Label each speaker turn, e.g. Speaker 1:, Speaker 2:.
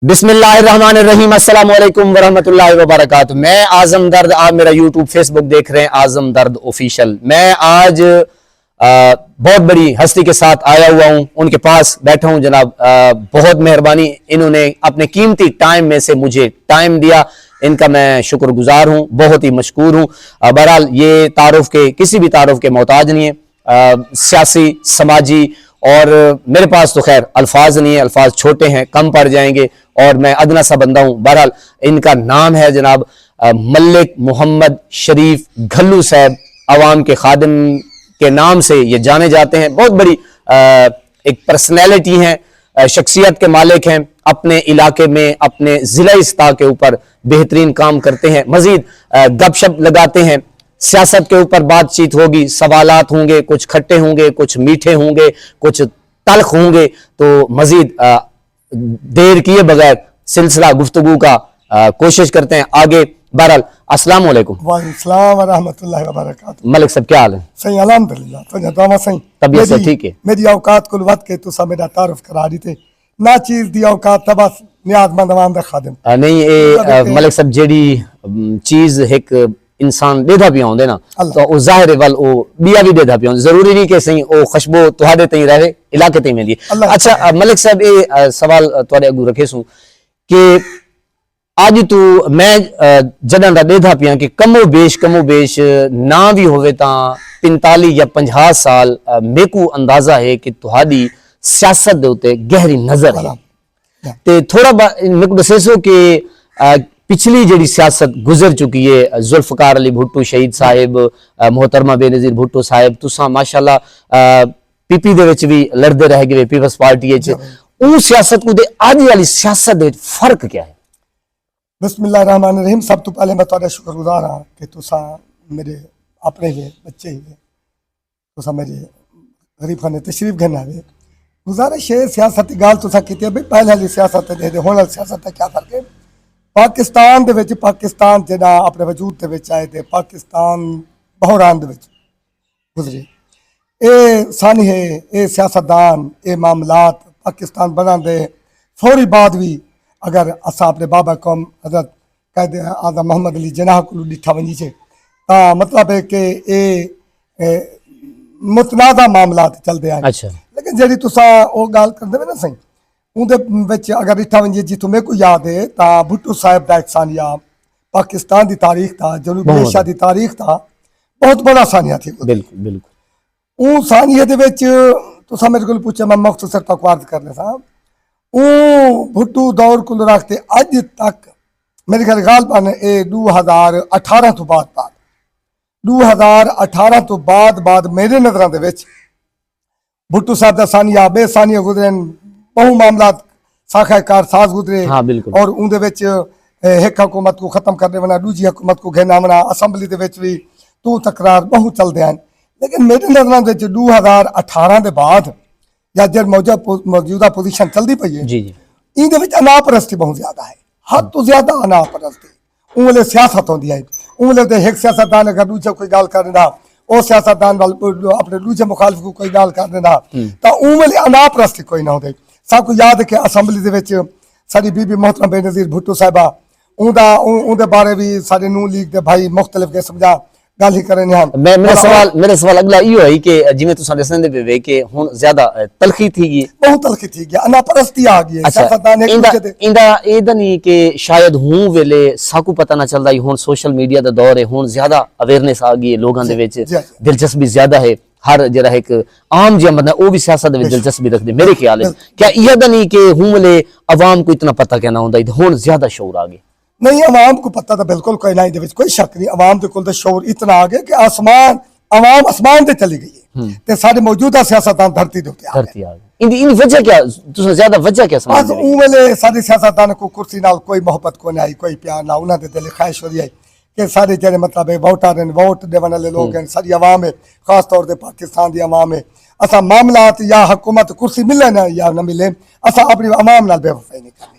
Speaker 1: बिस्मिल्लाहिर्रहमानिर्रहीम अस्सलाम वालेकुम वरहमतुल्लाहि वबरकातुहू। मैं आजम दर्द, आप मेरा यूट्यूब फेसबुक देख रहे हैं आजम दर्द ऑफिशियल। मैं आज बहुत बड़ी हस्ती के साथ आया हुआ हूं, उनके पास बैठा हूं जनाब। बहुत मेहरबानी, इन्होंने अपने कीमती टाइम में से मुझे टाइम दिया, इनका मैं शुक्रगुजार हूं, बहुत ही मशकूर हूं। बहरहाल ये तारुफ के किसी भी तारुफ के मोहताज नहीं है, सियासी समाजी, और मेरे पास तो खैर अल्फाज नहीं है, अल्फाज छोटे हैं, कम पड़ जाएंगे और मैं अदना सा बंदा हूं। बहरहाल इनका नाम है जनाब मलिक मोहम्मद शरीफ घल्लू साहब। अवाम के खादिम के नाम से ये जाने जाते हैं, बहुत बड़ी एक पर्सनैलिटी हैं, शख्सियत के मालिक हैं, अपने इलाके में अपने जिला इस्ता के ऊपर बेहतरीन काम करते हैं, मजीद गपशप लगाते हैं, सियासत के ऊपर बातचीत होगी, सवालात होंगे, कुछ खट्टे होंगे, कुछ मीठे होंगे, कुछ तल्ख होंगे। तो मजीद देर किए बगैर सिलसिला गुफ्तगू का कोशिश करते हैं आगे। बहरहाल अस्सलाम वालेकुम।
Speaker 2: वालेकुम व रहमतुल्लाहि व बरकातहू।
Speaker 1: मलिक साहब क्या हाल है?
Speaker 2: सही अल्हम्दुलिल्लाह। तो दावा सही
Speaker 1: तबीयत से ठीक है?
Speaker 2: मेरी औकात कुल वक्त के तुसा मेरा तारुफ करा दी थे ना, चीज दी औकात तबस नियाजमंद अवाम दा खादिम
Speaker 1: नहीं। ए मलिक साहब जेडी चीज एक इंसान देदा पिया होंदे ना, तो वो जाहिर वल वो बिया भी देदा पिया, जरूरी नहीं कि सही वो खुशबू तुहाडे तई रहे, इलाके तई मिली। अच्छा मलिक साहब, ये सवाल तुहाडे अगू रखे सू कि आज तू मैं जदन दा देदा पिया कि कमो बेश ना भी होवे ता 45 या 50 साल मेकू अंदाजा है कि तुहाडी सियासत दे उते गहरी नजर है। ते थोड़ा मेरे को दसेसो कि पिछली जी सियासत गुजर चुकी है, जुल्फकार अली भुट्टो शहीद साहिब, मोहतरमा बेनजीर भुट्टो साहिब, तुसा माशाल्लाह पीपी दे विच भी लड़ते रह गए, पीपल्स पार्टी उस सियासत को अज वाली सियासत दे फर्क क्या है?
Speaker 2: बिस्मिल्लाहिर्रहमानिर्रहीम। सब तो पहले मैं तुहाडा शुक्रगुजार हाँ कि तुसा मेरे अपने ही बच्चे ही तुसा मेरे गरीब खाने तशरीफ घेन आवे। गुजारिश है सियासत की गाल तुसा की भाई पहले वाली सियासत दे हुण वाली सियासत का क्या फर्क है? पाकिस्तान दे विच पाकिस्तान जेड़ा अपने वजूद दे विच आए थे, पाकिस्तान बहरान दे विच गुजरे, ए सानी है ए सियासतदान ए मामलात पाकिस्तान बनाने दे फौरी बाद भी अगर असा अपने बाबा कौम हजरत कैद आज़म मोहम्मद अली जिन्नाह को डिठा वञी छे ता मतलब है कि ए मुतनाज़ा मामलात चलते हैं।
Speaker 1: अच्छा।
Speaker 2: लेकिन जी तुसा वो गाल करते ना सही उनके अगर डिठा वञे जी तुम्हें को याद है ता भुट्टो साहिब का एक सानिया पाकिस्तान की तारीख था, जनूबी एशिया की तारीख था, बहुत बड़ा सानिया थी।
Speaker 1: बिल्कुल बिल्कुल।
Speaker 2: उस सानिया दे विच तुसा मेरे को पूछा, मैं मुख्तसर तक अर्ज करने साहब भुट्टो दौर को रखते अज तक मेरे ख्याल गालबन ए 2018 तो बाद 2018 तो बाद मेरे नजर दे विच भुट्टो साहब का सानिया बेसानिया गुजरे, बहु मामला साखा कारसाज गुजरे।
Speaker 1: हाँ, बिल्कुल।
Speaker 2: और उनदे विच एक हुकूमत को खत्म करने वना, दूजी हुकूमत को घेना वना, असम्बली दे विच भी तू तकरार बहु चलते हैं। लेकिन मेरे नजर विच 2018 के बाद या जब मौजूदा पोजीशन चलती पई है इहदे विच अनापरस्ती बहुत ज्यादा है, हद तो ज्यादा अनापरस्ती। उंगले सियासत होती है, उंगले ते एक सियासतदान अगर दूसरा कोई गाल कर देना, वो सियासतदान वाल अपने दूसरे मुखालिफ को कोई गाल कर देना, तो उंगले अनापरस्ती कोई ना होती। सबको याद है कि असम्बली दे विच साडी बीबी मोहतरमा बेनजीर भुट्टो साहिबा उनके बारे भी सारे नू लीग के भाई मुख्तलिफ किस्म का गल ही करे हैं।
Speaker 1: मेरा सवाल अगला इहो है कि जिवें तुसां दसदे पे वे कि हुण ज्यादा तलखी थी गई,
Speaker 2: बहुत तलखी थी गई, अनापरस्ती आ गई है। सियासतदान एक दूसरे ते
Speaker 1: इंदा एदा नहीं कि शायद हूं वेले साकू पता ना चलदा, हुण सोशल मीडिया दा दौर है, हुण ज्यादा अवेयरनेस आ गई है, लोगों दे विच दिलचस्पी ज्यादा है, हर जरा एक आम जो बंदा वो भी सियासत में दिलचस्पी रखते। मेरे ख्याल है क्या यह नहीं कि हूं वाले अवाम को इतना पता क्या ना होता, हुण ज्यादा शौर आ गया?
Speaker 2: नहीं, अवाम को पता तो बिल्कुल कोई ना, कोई शक नहीं। अवाम के कोल शौर इतना आ गया कि अवाम आसमान से चली गई है ते सारे मौजूदा सियासतदान धरती के आ गए। इन वजह क्या तुसा ज्यादा वजह क्या समझदे? बस उन वेले सारे सियासतदान को कुर्सी नाल कोई मोहब्बत को नहीं आई, कोई प्यार ना, उन्हां दे दिल ख्वाहिश हो रही है कि सारे जेडे मतलब वोटर हैं, वोट देने वाले लोग हैं, सारी अवाम है, खास तौर पर पाकिस्तान की अवाम है। असा मामलात या हुकूमत कुर्सी मिले ना या न मिले, असा अपनी अवाम नाल बेवफाई नहीं करनी।